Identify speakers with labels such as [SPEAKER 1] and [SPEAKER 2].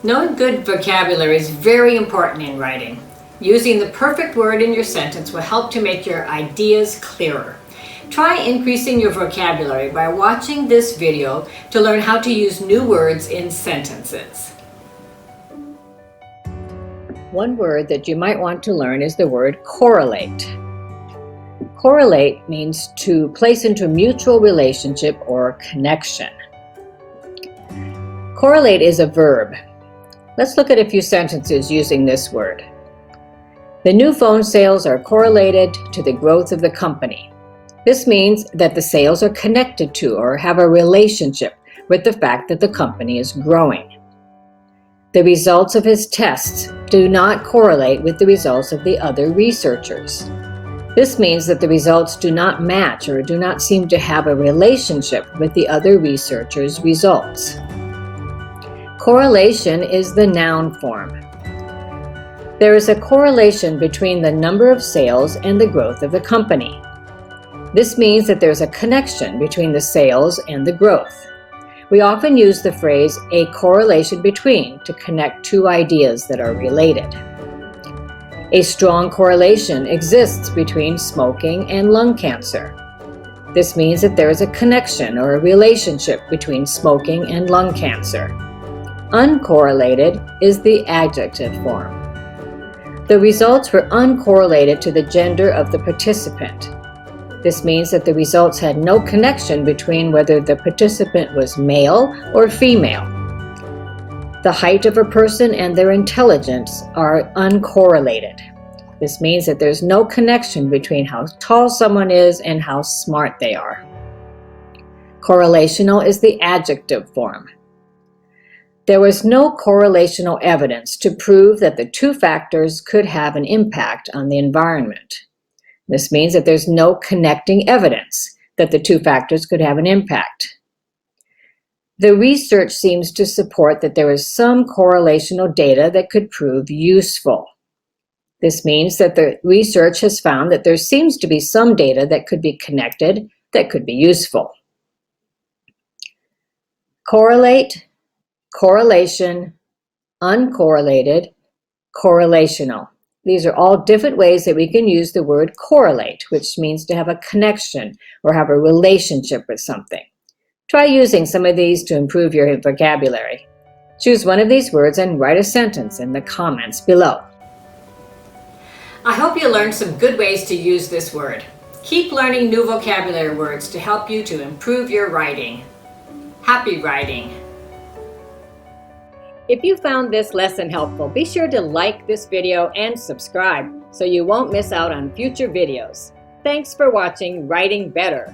[SPEAKER 1] Knowing good vocabulary is very important in writing. Using the perfect word in your sentence will help to make your ideas clearer. Try increasing your vocabulary by watching this video to learn how to use new words in sentences. One word that you might want to learn is the word correlate. Correlate means to place into a mutual relationship or connection. Correlate is a verb. Let's look at a few sentences using this word. The new phone sales are correlated to the growth of the company. This means that the sales are connected to or have a relationship with the fact that the company is growing. The results of his tests do not correlate with the results of the other researchers. This means that the results do not match or do not seem to have a relationship with the other researchers' results. Correlation is the noun form. There is a correlation between the number of sales and the growth of the company. This means that there's a connection between the sales and the growth. We often use the phrase "a correlation between" to connect two ideas that are related. A strong correlation exists between smoking and lung cancer. This means that there is a connection or a relationship between smoking and lung cancer. Uncorrelated is the adjective form. The results were uncorrelated to the gender of the participant. This means that the results had no connection between whether the participant was male or female. The height of a person and their intelligence are uncorrelated. This means that there's no connection between how tall someone is and how smart they are. Correlational is the adjective form. There was no correlational evidence to prove that the two factors could have an impact on the environment. This means that there's no connecting evidence that the two factors could have an impact. The research seems to support that there is some correlational data that could prove useful. This means that the research has found that there seems to be some data that could be connected that could be useful. Correlate, correlation, uncorrelated, correlational. These are all different ways that we can use the word correlate, which means to have a connection or have a relationship with something. Try using some of these to improve your vocabulary. Choose one of these words and write a sentence in the comments below. I hope you learned some good ways to use this word. Keep learning new vocabulary words to help you to improve your writing. Happy writing! If you found this lesson helpful, be sure to like this video and subscribe so you won't miss out on future videos. Thanks for watching Writing Better.